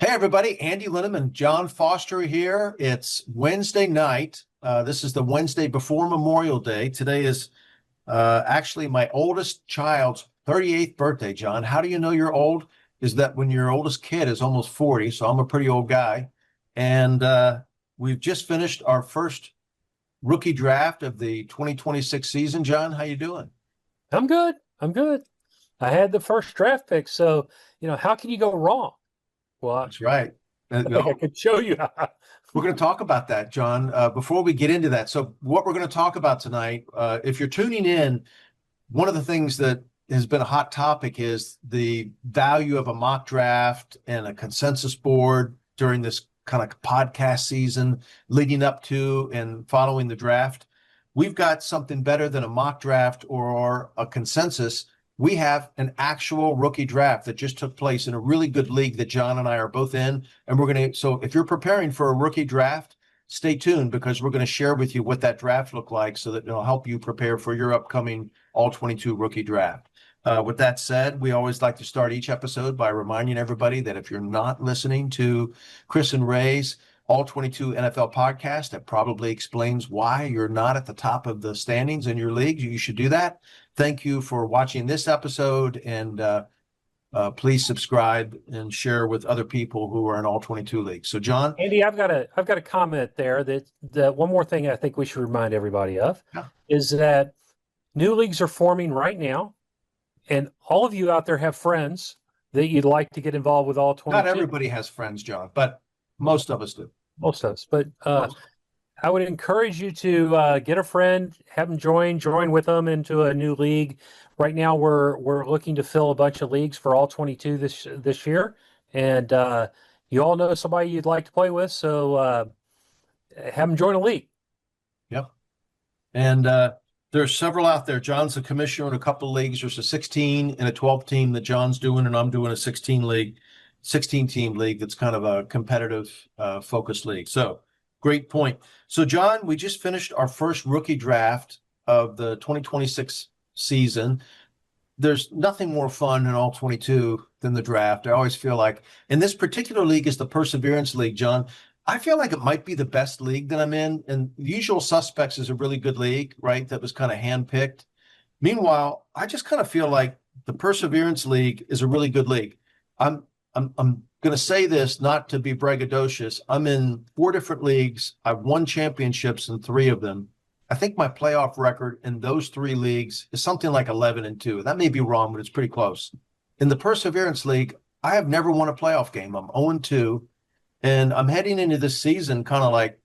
Hey, everybody. Andy Linneman and John Foster here. It's Wednesday night. This is the Wednesday before Memorial Day. Today is actually my oldest child's 38th birthday, John. How do you know you're old? Is that when your oldest kid is almost 40, so I'm a pretty old guy. And we've just finished our first rookie draft of the 2026 season. John, how you doing? I'm good. I'm good. I had the first draft pick, so how can you go wrong? Well, That's right. I think I could show you how. We're going to talk about that, John. Before we get into that, so what we're going to talk about tonight, if you're tuning in, one of the things that has been a hot topic is the value of a mock draft and a consensus board during this kind of podcast season leading up to and following the draft. We've got something better than a mock draft or a consensus. We have an actual rookie draft that just took place in a really good league that John and I are both in. And we're going to, so if you're preparing for a rookie draft, stay tuned because we're going to share with you what that draft looked like so that it'll help you prepare for your upcoming All-22 rookie draft. With that said, we always like to start each episode by reminding everybody that if you're not listening to Chris and Ray's All-22 NFL podcast, that probably explains why you're not at the top of the standings in your league. You should do that. Thank you for watching this episode, and please subscribe and share with other people who are in All-22 leagues. So, John? Andy, I've got a comment there that one more thing I think we should remind everybody of Yeah. is that new leagues are forming right now, and all of you out there have friends that you'd like to get involved with all 22. Not everybody has friends, John, but most of us do. Most of us, but Most. I would encourage you to get a friend, have them join with them into a new league. Right now, we're looking to fill a bunch of leagues for All-22 this year, and you all know somebody you'd like to play with, so have them join a league. Yep. And there's several out there. John's the commissioner in a couple of leagues. There's a 16 and a 12 team that John's doing, and I'm doing a 16 team league that's kind of a competitive focused league. So great point. So, John, we just finished our first rookie draft of the 2026 season. There's nothing more fun in All-22 than the draft. I always feel like, and this particular league is the Perseverance League, John. I feel like it might be the best league that I'm in. And Usual Suspects is a really good league, right? That was kind of handpicked. Meanwhile, I just kind of feel like the Perseverance League is a really good league. I'm going to say this not to be braggadocious. I'm in 4 different leagues. I've won championships in 3 of them. I think my playoff record in those 3 leagues is something like 11-2. That may be wrong, but it's pretty close. In the Perseverance League, I have never won a playoff game. I'm 0-2, and I'm heading into this season kind of like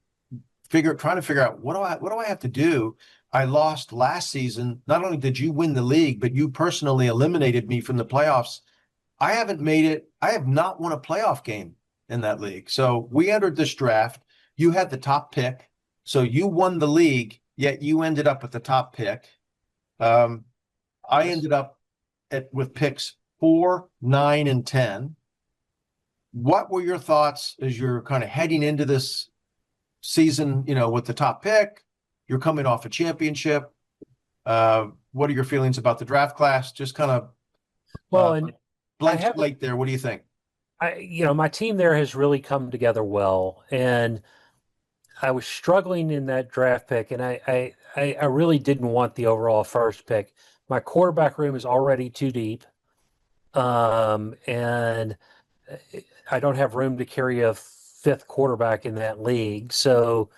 trying to figure out what do I have to do. I lost last season. Not only did you win the league, but you personally eliminated me from the playoffs. I haven't made it. I have not won a playoff game in that league. So we entered this draft. You had the top pick. So you won the league, yet you ended up with the top pick. I ended up with picks 4, 9, and 10. What were your thoughts as you're kind of heading into this season, with the top pick? You're coming off a championship. What are your feelings about the draft class? Just kind of And blank slate there. What do you think? my team there has really come together well, and I was struggling in that draft pick, and I really didn't want the overall first pick. My quarterback room is already too deep, and I don't have room to carry a 5th quarterback in that league. So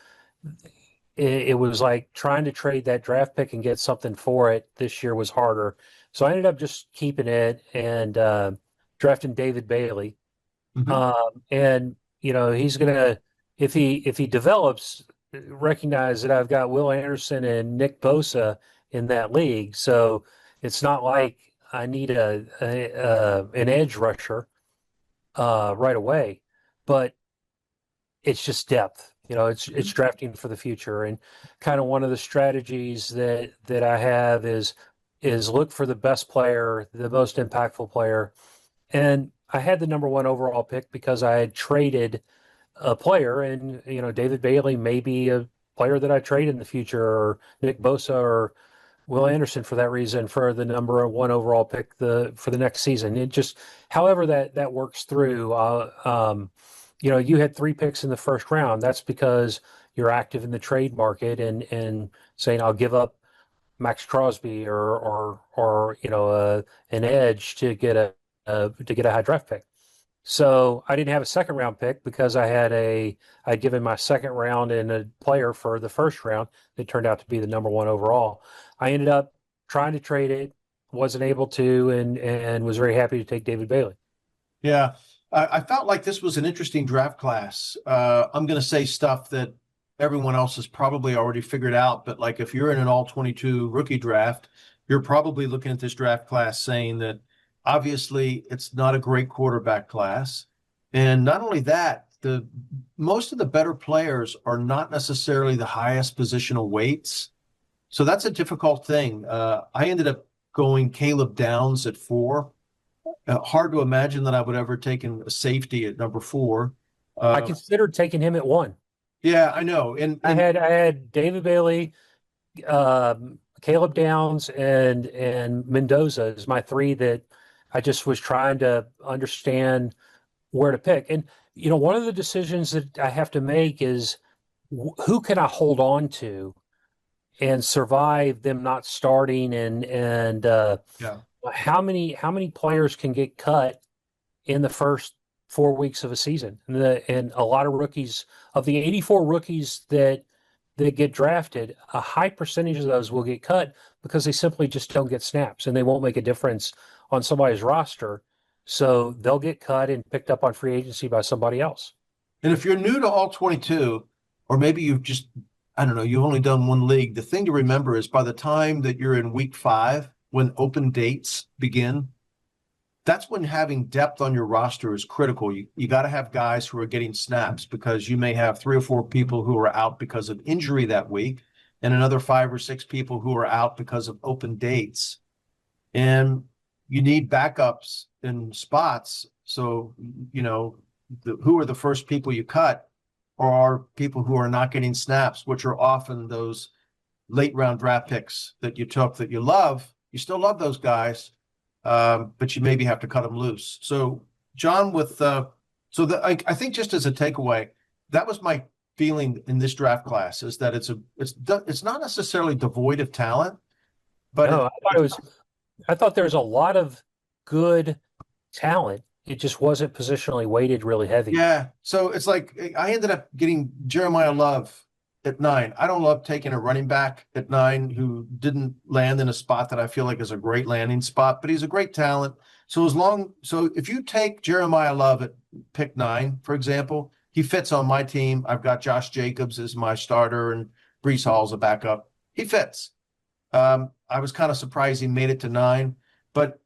it was like trying to trade that draft pick and get something for it this year was harder. So I ended up just keeping it and drafting David Bailey. And he's gonna, if he develops, recognize that I've got Will Anderson and Nick Bosa in that league. So it's not like I need an edge rusher right away, but it's just depth. It's drafting for the future, and kind of one of the strategies that I have is look for the best player, the most impactful player. And I had the number 1 overall pick because I had traded a player, and David Bailey may be a player that I trade in the future, or Nick Bosa, or Will Anderson for that reason for the number one overall pick for the next season. It just, however that works through. You had 3 picks in the first round. That's because you're active in the trade market and saying I'll give up Max Crosby or an edge to get a high draft pick. So I didn't have a second round pick because I'd given my second round and a player for the first round that turned out to be the number one overall. I ended up trying to trade it, wasn't able to, and was very happy to take David Bailey. Yeah, I felt like this was an interesting draft class. I'm going to say stuff that everyone else has probably already figured out, but like if you're in an all-22 rookie draft, you're probably looking at this draft class saying that obviously it's not a great quarterback class. And not only that, most of the better players are not necessarily the highest positional weights. So that's a difficult thing. I ended up going Caleb Downs at 4. Hard to imagine that I would ever taken a safety at number 4. I considered taking him at 1. Yeah, I know. And I had David Bailey, Caleb Downs, and Mendoza as my 3 that I just was trying to understand where to pick. And one of the decisions that I have to make is who can I hold on to and survive them not starting, and yeah. how many players can get cut in the first 4 weeks of a season, and a lot of rookies, of the 84 rookies that get drafted, a high percentage of those will get cut because they simply just don't get snaps and they won't make a difference on somebody's roster. So they'll get cut and picked up on free agency by somebody else. And if you're new to all-22, or maybe you've just, I don't know, you've only done one league, the thing to remember is by the time that you're in week 5, when open dates begin, that's when having depth on your roster is critical. You got to have guys who are getting snaps because you may have 3 or 4 people who are out because of injury that week and another 5 or 6 people who are out because of open dates. And you need backups in spots. So, who are the first people you cut are people who are not getting snaps, which are often those late round draft picks that you took that you love. You still love those guys. But you maybe have to cut them loose. So, John, I think just as a takeaway, that was my feeling in this draft class is that it's not necessarily devoid of talent, but no, I thought there was a lot of good talent. It just wasn't positionally weighted really heavy. Yeah. So it's like I ended up getting Jeremiah Love at 9. I don't love taking a running back at 9 who didn't land in a spot that I feel like is a great landing spot, but he's a great talent. So if you take Jeremiah Love at pick 9, for example, he fits on my team. I've got Josh Jacobs as my starter and Breece Hall's a backup. He fits. I was kind of surprised he made it to 9, but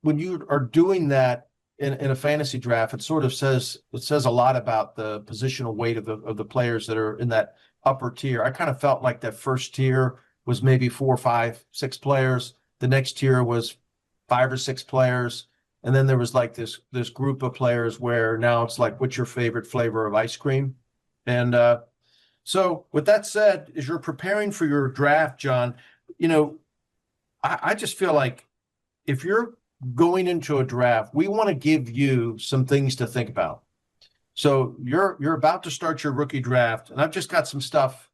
when you are doing that in a fantasy draft, it sort of says a lot about the positional weight of the players that are in that upper tier. I kind of felt like that first tier was maybe 4, 5, 6 players. The next tier was 5 or 6 players. And then there was like this group of players where now it's like, what's your favorite flavor of ice cream? And so with that said, as you're preparing for your draft, John, I just feel like if you're going into a draft, we want to give you some things to think about. So you're about to start your rookie draft, and I've just got some stuff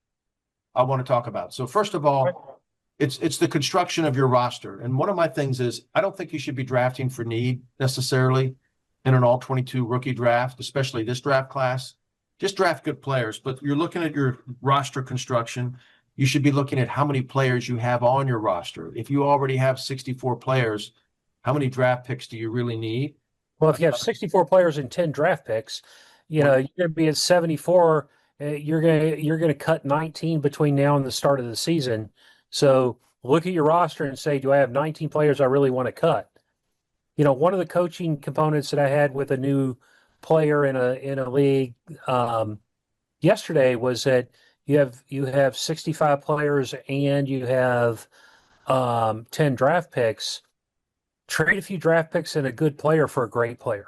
I want to talk about. So first of all, it's the construction of your roster. And one of my things is I don't think you should be drafting for need necessarily in an all-22 rookie draft, especially this draft class. Just draft good players, but you're looking at your roster construction. You should be looking at how many players you have on your roster. If you already have 64 players, how many draft picks do you really need? Well, if you have 64 players and 10 draft picks, you're going to be at 74. You're going to cut 19 between now and the start of the season. So look at your roster and say, do I have 19 players I really want to cut? One of the coaching components that I had with a new player in a league yesterday was that you have 65 players and you have 10 draft picks. Trade a few draft picks and a good player for a great player.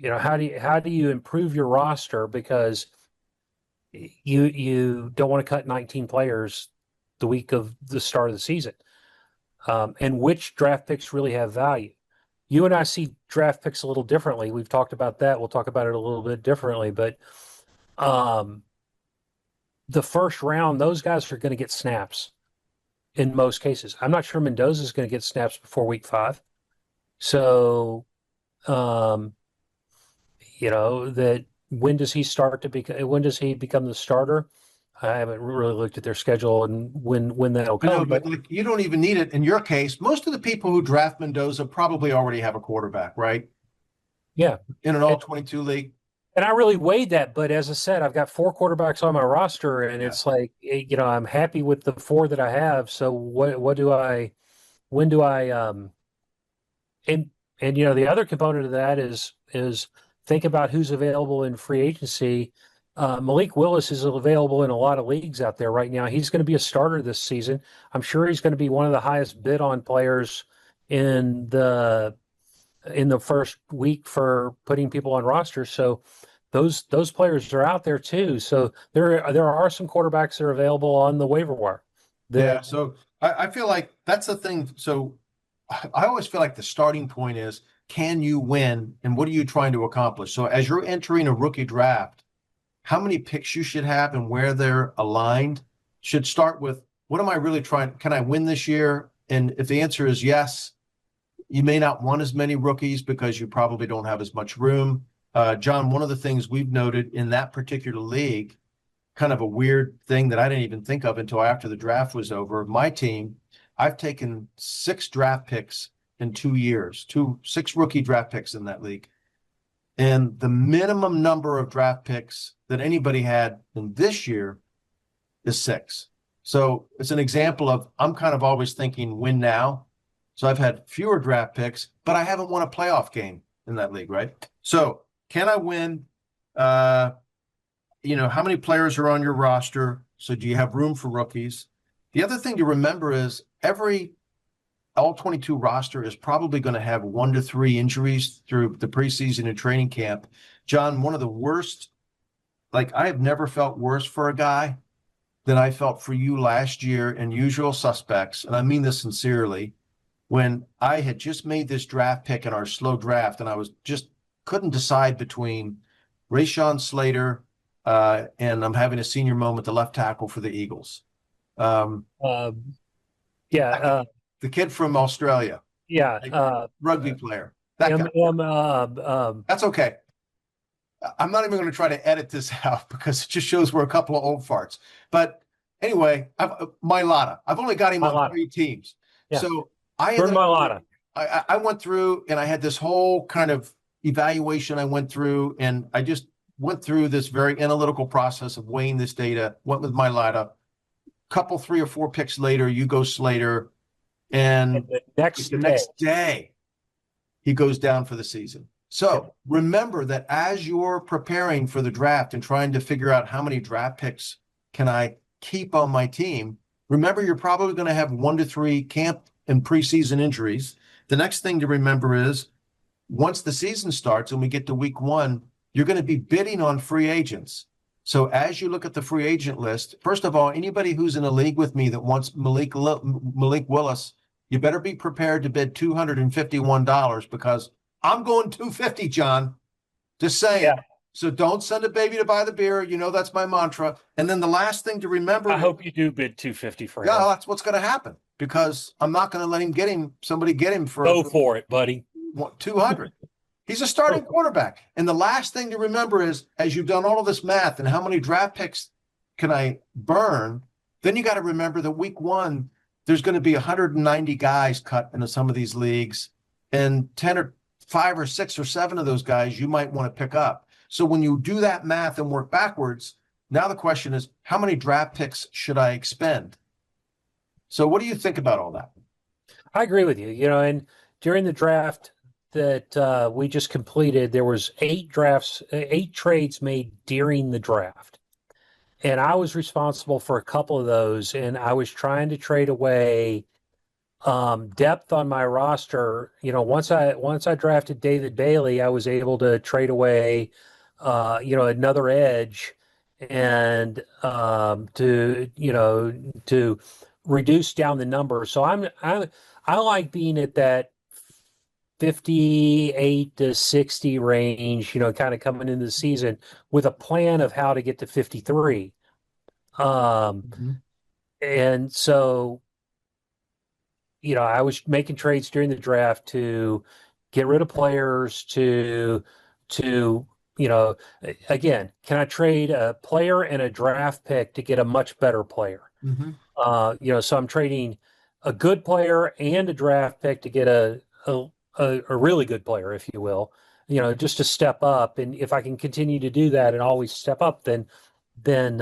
How do you improve your roster because you don't want to cut 19 players the week of the start of the season. and which draft picks really have value. You and I see draft picks a little differently. We've talked about that. We'll talk about it a little bit differently, but um, the first round, those guys are going to get snaps in most cases. I'm not sure Mendoza is going to get snaps before week 5. So, um, that when does he start to become, when does he become the starter? I haven't really looked at their schedule and when that'll I know, come, but like, you don't even need it in your case. Most of the people who draft Mendoza probably already have a quarterback, right? yeah. In an all-22 league. And I really weighed that, but as I said, I've got 4 quarterbacks on my roster, and it's like, I'm happy with the 4 that I have. So what do I, when do I, and the other component of that is think about who's available in free agency. Malik Willis is available in a lot of leagues out there right now. He's going to be a starter this season. I'm sure he's going to be one of the highest bid on players in the first week for putting people on rosters. So those players are out there too. So there are some quarterbacks that are available on the waiver wire. Yeah. So I feel like that's the thing. So I always feel like the starting point is, can you win and what are you trying to accomplish? So as you're entering a rookie draft, how many picks you should have and where they're aligned should start with, what am I really trying? Can I win this year? And if the answer is yes, you may not want as many rookies because you probably don't have as much room. John, one of the things we've noted in that particular league, kind of a weird thing that I didn't even think of until after the draft was over. My team, I've taken 6 draft picks in 2 years, 6 rookie draft picks in that league. And the minimum number of draft picks that anybody had in this year is 6. So it's an example of, I'm kind of always thinking win now. So I've had fewer draft picks, but I haven't won a playoff game in that league, right? So can I win? How many players are on your roster? So do you have room for rookies? The other thing to remember is every all-22 roster is probably going to have 1 to 3 injuries through the preseason and training camp. John, one of the worst, like I have never felt worse for a guy than I felt for you last year in Usual Suspects. And I mean this sincerely. When I had just made this draft pick in our slow draft and I was just couldn't decide between Rashawn Slater and I'm having a senior moment, the left tackle for the Eagles. Yeah. The kid from Australia. Yeah. Rugby player. That guy. That's okay. I'm not even going to try to edit this out because it just shows we're a couple of old farts. But anyway, Mailata. I've only got him on 3 teams. Yeah. So I went through and I had this whole kind of evaluation I went through, and I just went through this very analytical process of weighing this data, went with Mailata. Couple 3 or 4 picks later, you go Slater, and the next day he goes down for the season. So remember that as you're preparing for the draft and trying to figure out how many draft picks can I keep on my team, remember you're probably going to have 1 to 3 camp and preseason injuries. The next thing to remember is once the season starts and we get to week 1, you're going to be bidding on free agents. So as you look at the free agent list, first of all, anybody who's in a league with me that wants Malik Willis, you better be prepared to bid $251 because I'm going $250, John. Just saying. Yeah. So don't send a baby to buy the beer. That's my mantra. And then the last thing to remember. I hope you do bid $250 for him. Yeah, that's what's going to happen because I'm not going to let somebody get him for. Go for it, buddy. 200. He's a starting quarterback. And the last thing to remember is, as you've done all of this math and how many draft picks can I burn, then you got to remember that week 1, there's going to be 190 guys cut into some of these leagues, and 5 or 6 or 7 of those guys you might want to pick up. So when you do that math and work backwards, now the question is, how many draft picks should I expend? So what do you think about all that? I agree with you. And during the draft that we just completed, there was 8 trades made during the draft. And I was responsible for a couple of those, and I was trying to trade away depth on my roster. Once I drafted David Bailey, I was able to trade away another edge and to reduce down the number. So I like being at that 58 to 60 range, kind of coming into the season with a plan of how to get to 53. Mhm. And so, I was making trades during the draft to get rid of players to, again, can I trade a player and a draft pick to get a much better player? Mhm. So I'm trading a good player and a draft pick to get a really good player, if you will, just to step up. And if I can continue to do that and always step up, then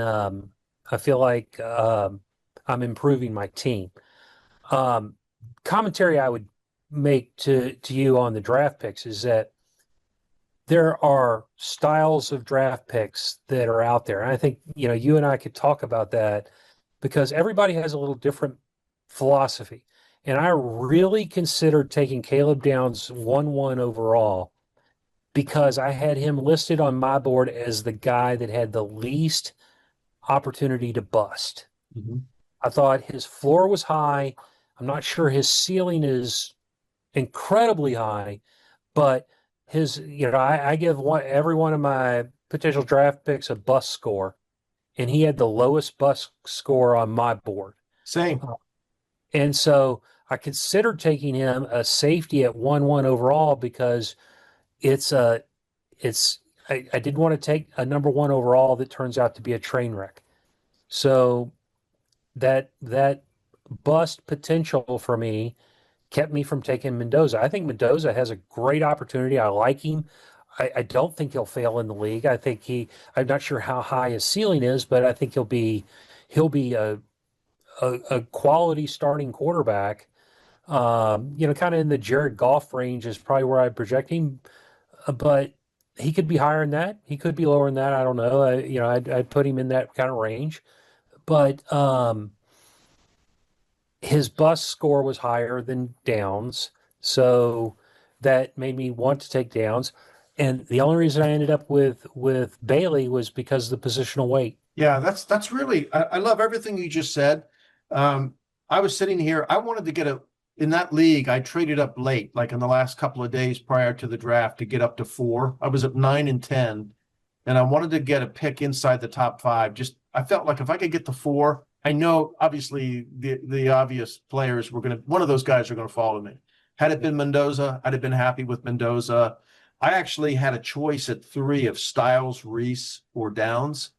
I feel like I'm improving my team. Um, Commentary I would make to you on the draft picks is that there are styles of draft picks that are out there. And I think, you and I could talk about that because everybody has a little different philosophy. And I really considered taking Caleb Downs 1-1 overall because I had him listed on my board as the guy that had the least opportunity to bust. Mhm. I thought his floor was high. I'm not sure his ceiling is incredibly high, but I give every one of my potential draft picks a bust score, and he had the lowest bust score on my board. Same. And so I considered taking him a safety at 1-1 overall because it's a it's I didn't want to take a number one overall that turns out to be a train wreck. So that bust potential for me kept me from taking Mendoza. I think Mendoza has a great opportunity. I like him. I don't think he'll fail in the league. I'm not sure how high his ceiling is, but I think he'll be a quality starting quarterback. Kind of in the Jared Goff range is probably where I project him, but he could be higher than that. He could be lower than that. I don't know. I'd put him in that kind of range, but his bus score was higher than Downs, so that made me want to take Downs. And the only reason I ended up with Bailey was because of the positional weight. Yeah, that's really I love everything you just said. I was sitting here, I wanted to get in that league, I traded up late, like in the last couple of days prior to the draft to get up to 4. I was at 9 and 10, and I wanted to get a pick inside the top 5. Just I felt like if I could get to 4, I know obviously the obvious players were one of those guys are gonna follow me. Had it been Mendoza, I'd have been happy with Mendoza. I actually had a choice at 3 of Styles, Reese, or Downs.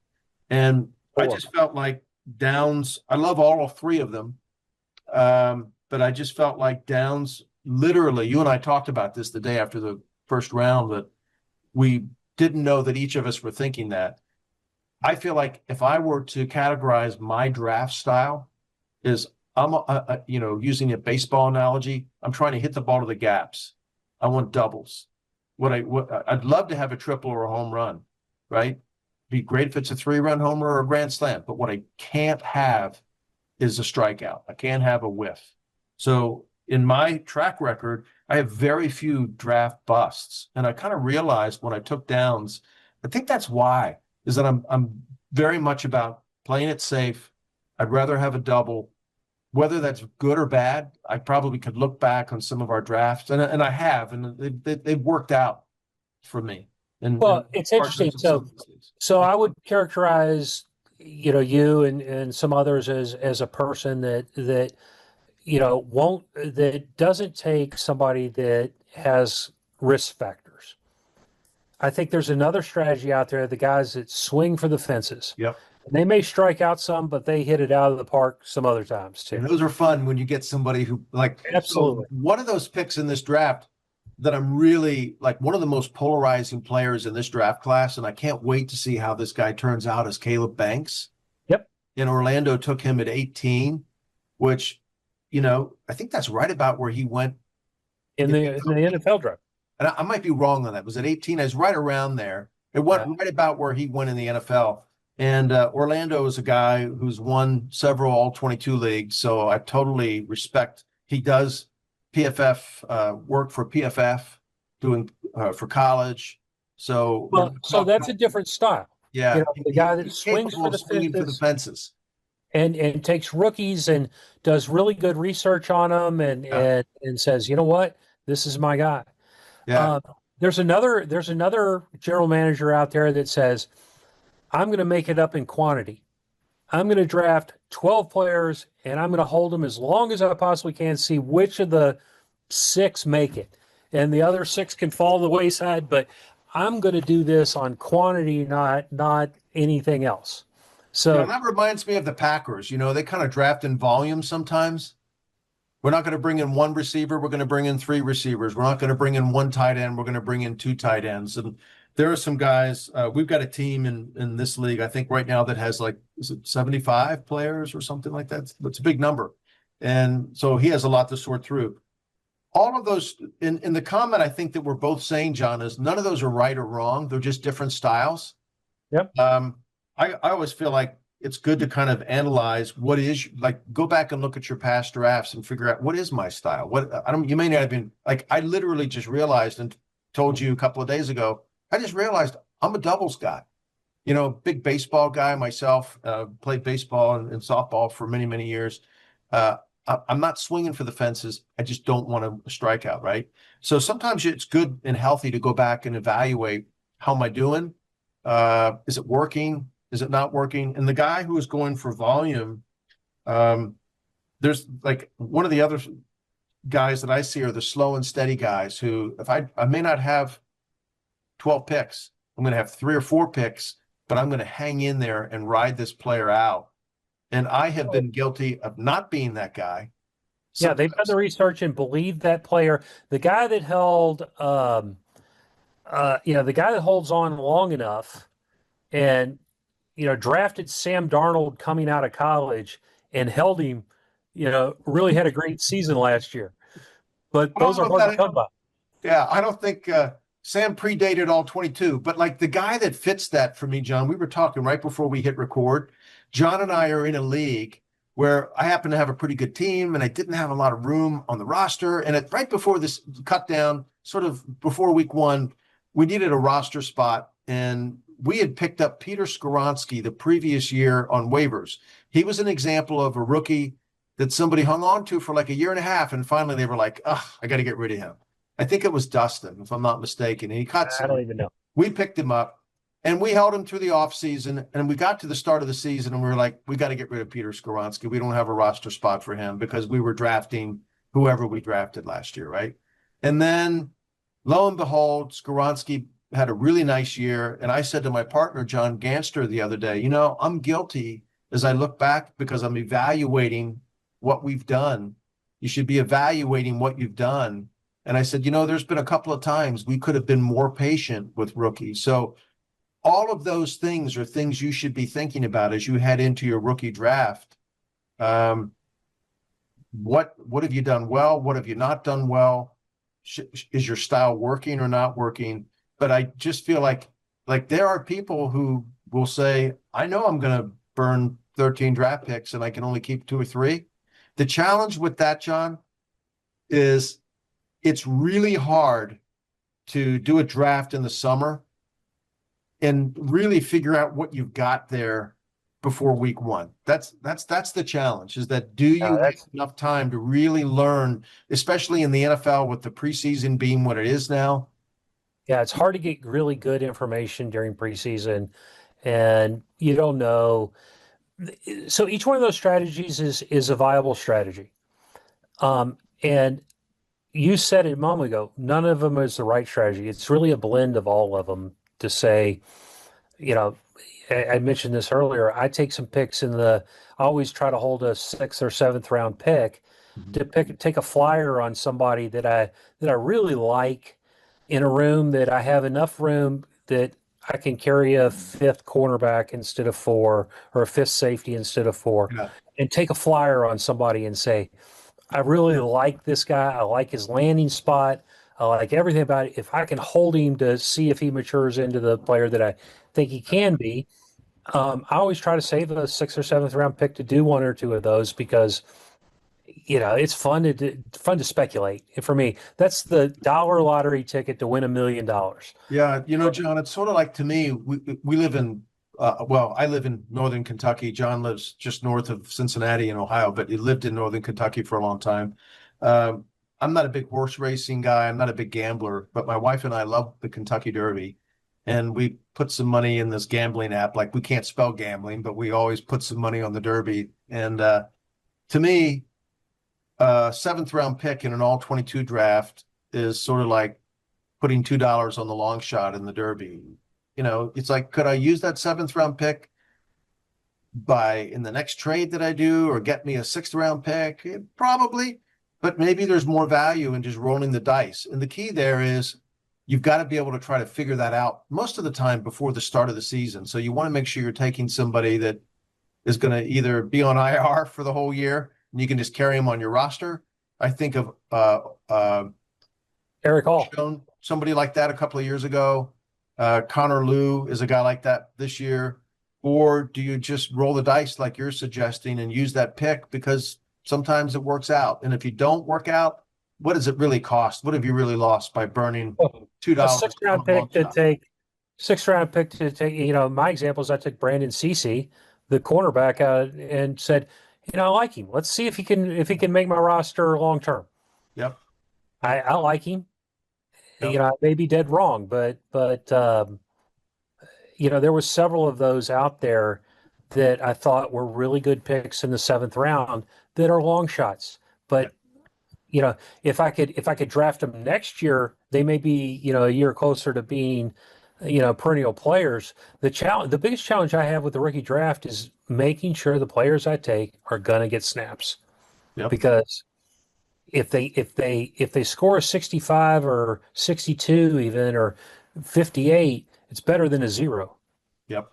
And I 4. just felt like Downs, I love all 3 of them. But I just felt like Downs, literally, you and I talked about this the day after the first round, that we didn't know that each of us were thinking that. I feel like if I were to categorize my draft style, is using a baseball analogy, I'm trying to hit the ball to the gaps. I want doubles. I'd love to have a triple or a home run, right? Be great if it's a 3-run homer or a grand slam. But what I can't have is a strikeout. I can't have a whiff. So in my track record, I have very few draft busts. And I kind of realized when I took Downs, I think that's why, is that I'm very much about playing it safe. I'd rather have a double. Whether that's good or bad, I probably could look back on some of our drafts, and I have, and they've worked out for me. And Well, it's interesting. So I would characterize, you and some others as a person that won't that doesn't take somebody that has risk factors. I think there's another strategy out there, the guys that swing for the fences. Yep. They may strike out some, but they hit it out of the park some other times too. And those are fun when you get somebody who Absolutely. So one of those picks in this draft that I'm really like, one of the most polarizing players in this draft class, and I can't wait to see how this guy turns out, is Caleb Banks. Yep. And Orlando took him at 18, which, I think that's right about where he went in the NFL draft. And I might be wrong on that. Was it 18? I was right around there. It went right about where he went in the NFL. And Orlando is a guy who's won several All-22 leagues, so I totally respect. He does PFF work for PFF, doing for college. So that's a different style. Yeah, The guy that he's swings capable for of swinging for the fences. and takes rookies and does really good research on them Yeah. and says, you know what, this is my guy. Yeah. Uh, there's another general manager out there that says, I'm going to make it up in quantity. I'm going to draft 12 players and I'm going to hold them as long as I possibly can, see which of the six make it. And the other six can fall to the wayside, but I'm going to do this on quantity, not anything else. Yeah, So that reminds me of the Packers. You know, they kind of draft in volume sometimes. We're not going to bring in one receiver. We're going to bring in three receivers. We're not going to bring in one tight end. We're going to bring in two tight ends. And there are some guys. We've got a team in this league, I think right now that has like, is it 75 players or something like that? That's a big number. And so he has a lot to sort through. All of those in the comment, I think that we're both saying, John, is none of those are right or wrong. They're just different styles. yep. I always feel like it's good to kind of analyze what is like, go back and look at your past drafts and figure out what is my style. What I don't, you may not have been like, I literally just realized and told you a couple of days ago, I just realized I'm a doubles guy, you know, big baseball guy myself, played baseball and softball for many, many years. I'm not swinging for the fences. I just don't want to strike out. Right. So sometimes it's good and healthy to go back and evaluate, how am I doing? Is it working? Is it not working? And the guy who is going for volume, there's like one of the other guys that I see are the slow and steady guys who, if I may not have 12 picks, I'm going to have 3 or 4 picks, but I'm going to hang in there and ride this player out. And I have been guilty of not being that guy. Yeah, they've done the research and believe that player. The guy that held, the guy that holds on long enough and, drafted Sam Darnold coming out of college and held him, really had a great season last year. But I don't those know are if hard to that, come by. yeah, I don't think Sam predated All-22, but like the guy that fits that for me, John, we were talking right before we hit record. John and I are in a league where I happen to have a pretty good team and I didn't have a lot of room on the roster. And right before this cut down, sort of before week 1, we needed a roster spot. And we had picked up Peter Skoronski the previous year on waivers. He was an example of a rookie that somebody hung on to for like a year and a half. And finally they were like, I got to get rid of him. I think it was Dustin, if I'm not mistaken. And he cuts I don't even know. We picked him up and we held him through the offseason. And we got to the start of the season and we were like, we got to get rid of Peter Skoronski. We don't have a roster spot for him because we were drafting whoever we drafted last year, right? And then lo and behold, Skoronski had a really nice year. And I said to my partner, John Ganster, the other day, I'm guilty as I look back because I'm evaluating what we've done. You should be evaluating what you've done. And I said, there's been a couple of times we could have been more patient with rookies. So all of those things are things you should be thinking about as you head into your rookie draft. What have you done well? What have you not done well? Is your style working or not working? But I just feel like there are people who will say, I know I'm going to burn 13 draft picks and I can only keep 2 or 3. The challenge with that, John, is it's really hard to do a draft in the summer and really figure out what you've got there before week 1. That's the challenge, is that do you have enough time to really learn, especially in the NFL with the preseason being what it is now? Yeah, it's hard to get really good information during preseason, and you don't know. So each one of those strategies is a viable strategy. And you said it a moment ago, none of them is the right strategy. It's really a blend of all of them to say, I mentioned this earlier. I take some picks I always try to hold a 6th or 7th round pick to take a flyer on somebody that I really like in a room, that I have enough room that I can carry a 5th cornerback instead of 4, or a 5th safety instead of 4, Yeah. and take a flyer on somebody and say, I really like this guy. I like his landing spot. I like everything about it. If I can hold him to see if he matures into the player that I think he can be, I always try to save a 6th or 7th round pick to do 1 or 2 of those because, it's fun to speculate. And for me, that's the dollar lottery ticket to win $1 million. Yeah, John, it's sort of like, to me, we live in well, I live in northern Kentucky. John lives just north of Cincinnati in Ohio, but he lived in northern Kentucky for a long time. Um, I'm not a big horse racing guy. I'm not a big gambler, but my wife and I love the Kentucky Derby. And we put some money in this gambling app. Like we can't spell gambling, but we always put some money on the Derby. And to me, seventh round pick in an all-22 draft is sort of like putting $2 on the long shot in the Derby. It's like, could I use that seventh round pick in the next trade that I do, or get me a sixth round pick? Probably, but maybe there's more value in just rolling the dice. And the key there is you've got to be able to try to figure that out most of the time before the start of the season. So you want to make sure you're taking somebody that is going to either be on IR for the whole year and you can just carry him on your roster. I think of Eric Hall, somebody like that a couple of years ago. Connor Liu is a guy like that this year. Or do you just roll the dice like you're suggesting and use that pick because sometimes it works out? And if you don't work out, what does it really cost? What have you really lost by burning $2? a sixth-round pick to take. Sixth-round pick to take. My example is I took Brandon Cece, the cornerback, out and said, I like him. Let's see if he can make my roster long term. Yep. I like him. Yep. I may be dead wrong, but there was several of those out there that I thought were really good picks in the seventh round that are long shots. But if I could draft them next year, they may be a year closer to being perennial players. The biggest challenge I have with the rookie draft is making sure the players I take are gonna get snaps. Yep. Because if they score a 65 or 62 even or 58, it's better than a 0. Yep.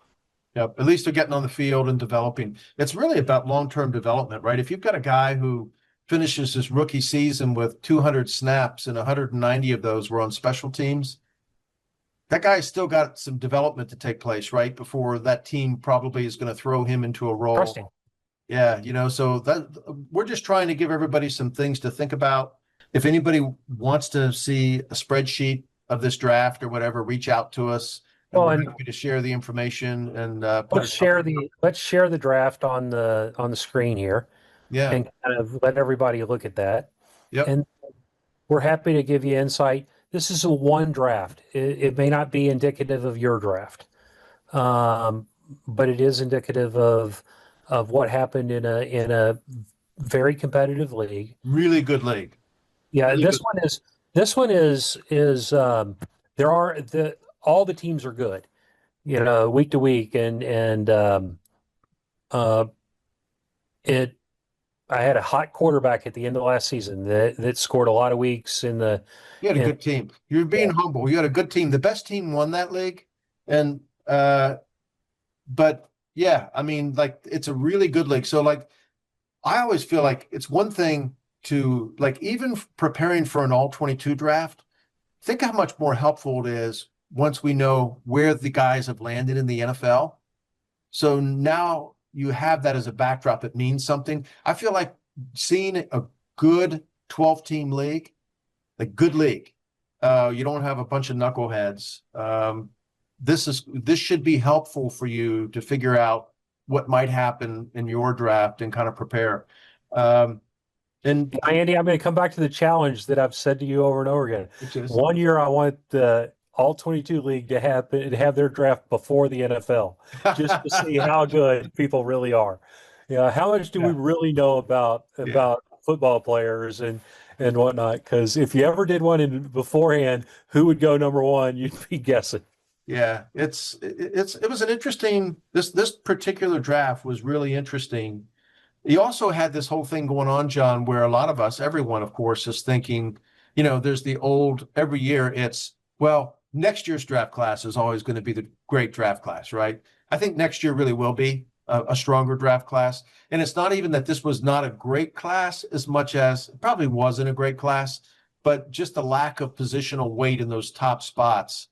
At least they're getting on the field and developing. It's really about long-term development, right? If you've got a guy who finishes his rookie season with 200 snaps and 190 of those were on special teams, that guy's still got some development to take place, right? Before that team probably is going to throw him into a role. Trusting. Yeah, so that we're just trying to give everybody some things to think about. If anybody wants to see a spreadsheet of this draft or whatever, reach out to us. And we're happy to share the information and let's share the draft on the screen here. Yeah. And kind of let everybody look at that. Yep. And we're happy to give you insight. This is a one draft. It may not be indicative of your draft, but it is indicative of what happened in a very competitive league. Really good league. Yeah, really this one is all the teams are good, week to week, and I had a hot quarterback at the end of last season that scored a lot of weeks in the. You had a good team. You're being humble. You had a good team. The best team won that league, and but yeah, I mean, like it's a really good league. So like, I always feel like it's one thing to like even preparing for an all-22 draft. Think how much more helpful it is once we know where the guys have landed in the NFL. So now you have that as a backdrop. It means something. I feel like seeing a good 12-team league, a good league. You don't have a bunch of knuckleheads. This should be helpful for you to figure out what might happen in your draft and kind of prepare. And Andy, I'm going to come back to the challenge that I've said to you over and over again. One year, I want the All-22 league to have their draft before the NFL, just to see how good people really are. How much do we really know about football players and whatnot? Because if you ever did one beforehand, who would go number one? You'd be guessing. Yeah, it was an interesting. This particular draft was really interesting. You also had this whole thing going on, John, where a lot of us, everyone, of course, is thinking, there's the old every year. It's next year's draft class is always going to be the great draft class, right? I think next year really will be a stronger draft class. And it's not even that this was not a great class as much as it probably wasn't a great class, but just the lack of positional weight in those top spots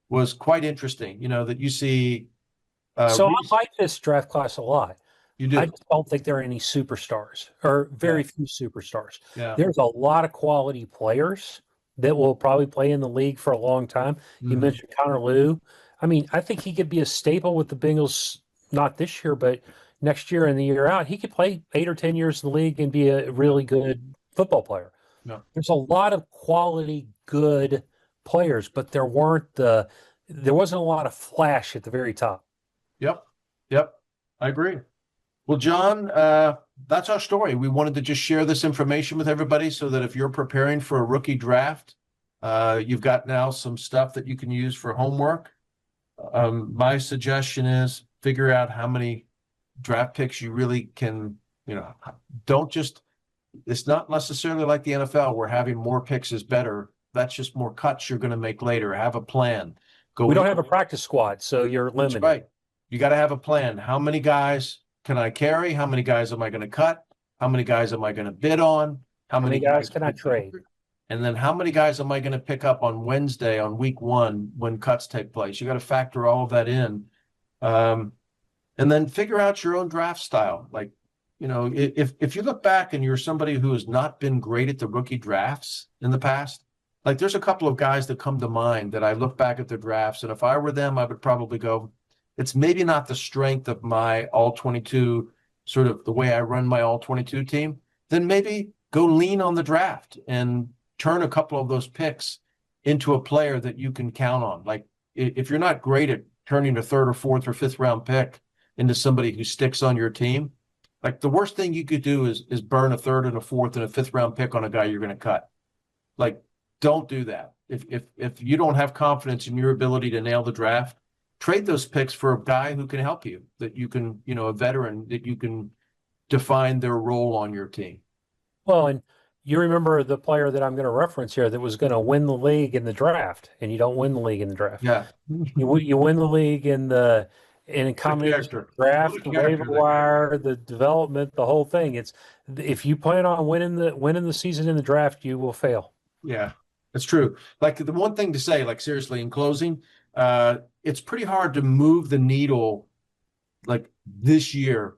was quite interesting, that you see. So I like this draft class a lot. You do. I just don't think there are any superstars or very few superstars. Yeah. There's a lot of quality players that will probably play in the league for a long time. You mentioned Connor Liu. I mean, I think he could be a staple with the Bengals, not this year, but next year and the year out. He could play 8 or 10 years in the league and be a really good football player. No. There's a lot of quality, good players, but there wasn't a lot of flash at the very top. Yep. Yep. I agree. Well, John, that's our story. We wanted to just share this information with everybody so that if you're preparing for a rookie draft, you've got now some stuff that you can use for homework. My suggestion is figure out how many draft picks you really can, don't just, it's not necessarily like the NFL where having more picks is better. That's just more cuts you're going to make later. Have a plan. We don't have a practice squad, so you're limited. That's right. You got to have a plan. How many guys can I carry? How many guys am I going to cut? How many guys am I going to bid on? How many guys can I trade? And then how many guys am I going to pick up on Wednesday on week 1 when cuts take place? You got to factor all of that in. And then figure out your own draft style. Like, if you look back and you're somebody who has not been great at the rookie drafts in the past, like there's a couple of guys that come to mind that I look back at their drafts, and if I were them, I would probably go, it's maybe not the strength of my all-22, sort of the way I run my all-22 team, then maybe go lean on the draft and turn a couple of those picks into a player that you can count on. Like if you're not great at turning a 3rd or 4th or 5th round pick into somebody who sticks on your team, like the worst thing you could do is burn a 3rd and a 4th and a 5th round pick on a guy you're going to cut. Like, don't do that. If you don't have confidence in your ability to nail the draft, trade those picks for a guy who can help you, that you can, a veteran that you can define their role on your team. Well, and you remember the player that I'm going to reference here that was going to win the league in the draft, and you don't win the league in the draft. Yeah. You win the league in a combination draft, waiver wire, the development, the whole thing. It's if you plan on winning the season in the draft, you will fail. Yeah, that's true. Like the one thing to say, like seriously, in closing, it's pretty hard to move the needle like this year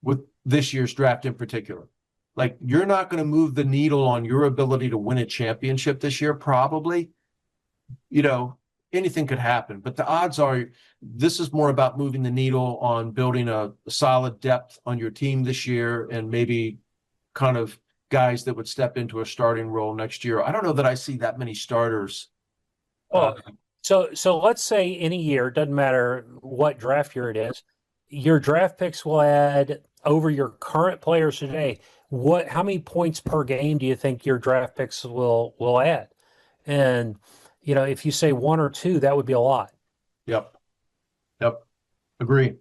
with this year's draft in particular. Like you're not going to move the needle on your ability to win a championship this year, probably. Anything could happen, but the odds are this is more about moving the needle on building a solid depth on your team this year and maybe kind of guys that would step into a starting role next year. I don't know that I see that many starters. So let's say any year, doesn't matter what draft year it is, your draft picks will add over your current players today. How many points per game do you think your draft picks will add? And if you say 1 or 2, that would be a lot. Yep. Agree.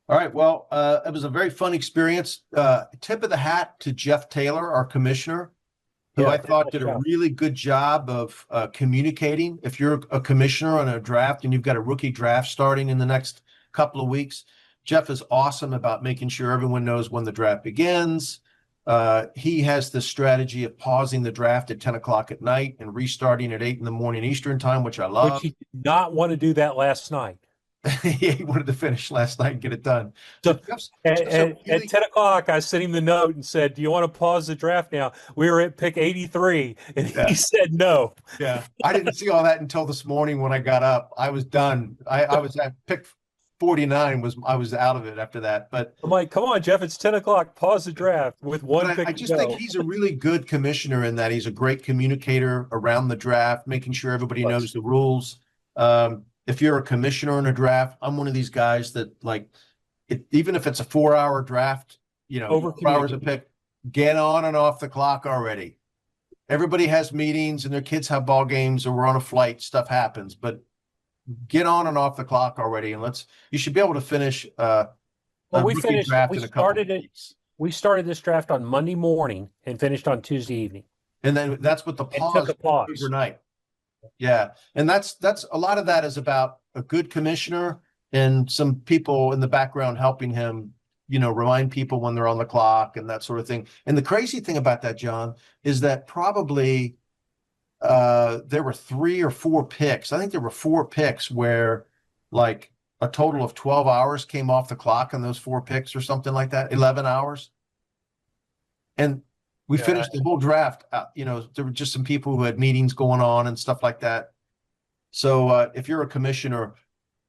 All right. Well, it was a very fun experience. Tip of the hat to Jeff Taylor, our commissioner, who I thought did a really good job of communicating. If you're a commissioner on a draft and you've got a rookie draft starting in the next couple of weeks, Jeff is awesome about making sure everyone knows when the draft begins. He has this strategy of pausing the draft at 10 o'clock at night and restarting at 8 in the morning Eastern time, which I love. Which he did not want to do that last night. Yeah, he wanted to finish last night and get it done. So at 10 o'clock, I sent him the note and said, do you want to pause the draft now? We were at pick 83, and he said no. Yeah, I didn't see all that until this morning when I got up. I was done. I was at pick 49 I was out of it after that. But I'm like, come on, Jeff, it's 10 o'clock. Pause the draft with one pick. I just think he's a really good commissioner in that he's a great communicator around the draft, making sure everybody knows the rules. If you're a commissioner in a draft, I'm one of these guys that even if it's a 4-hour draft, 4 hours a pick, get on and off the clock already. Everybody has meetings and their kids have ball games or we're on a flight, stuff happens, but get on and off the clock already. And you should be able to finish we started this draft on Monday morning and finished on Tuesday evening. And then that's what the pause overnight. Yeah. And that's a lot of that is about a good commissioner and some people in the background helping him, remind people when they're on the clock and that sort of thing. And the crazy thing about that, John, is that probably there were 3 or 4 picks. I think there were 4 picks where like a total of 12 hours came off the clock on those 4 picks or something like that, 11 hours. And we finished the whole draft. There were just some people who had meetings going on and stuff like that. So if you're a commissioner,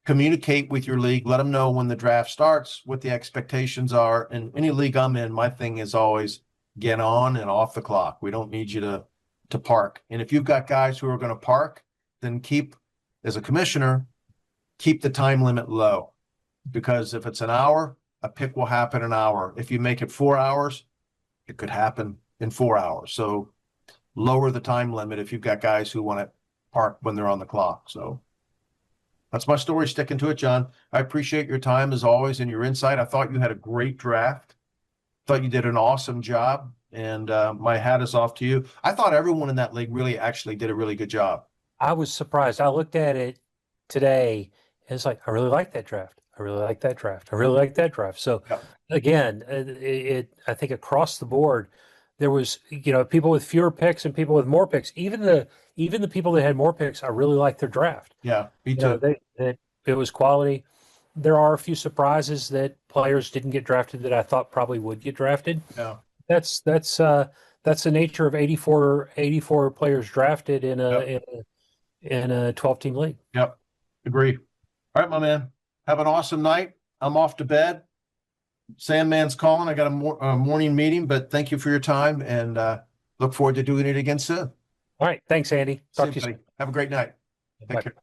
communicate with your league, let them know when the draft starts, what the expectations are. And any league I'm in, my thing is always get on and off the clock. We don't need you to park. And if you've got guys who are going to park, then as a commissioner, keep the time limit low. Because if it's an hour, a pick will happen an hour. If you make it 4 hours, it could happen in 4 hours. So lower the time limit if you've got guys who want to park when they're on the clock. So that's my story. Sticking to it, John. I appreciate your time as always and your insight. I thought you had a great draft. Thought you did an awesome job. And my hat is off to you. I thought everyone in that league really actually did a really good job. I was surprised. I looked at it today and it's like, I really like that draft. I really like that draft. I really like that draft. So Yep. again, I think across the board, there was, people with fewer picks and people with more picks. Even the people that had more picks, I really liked their draft. Yeah, me too. It was quality. There are a few surprises that players didn't get drafted that I thought probably would get drafted. Yeah. That's the nature of 84 players drafted in a 12-team league. Yep. Agree. All right, my man. Have an awesome night. I'm off to bed. Sandman's calling. I got a morning meeting, but thank you for your time and look forward to doing it again soon. All right. Thanks, Andy. Talk to you buddy. soon. Have a great night. Take Bye. care.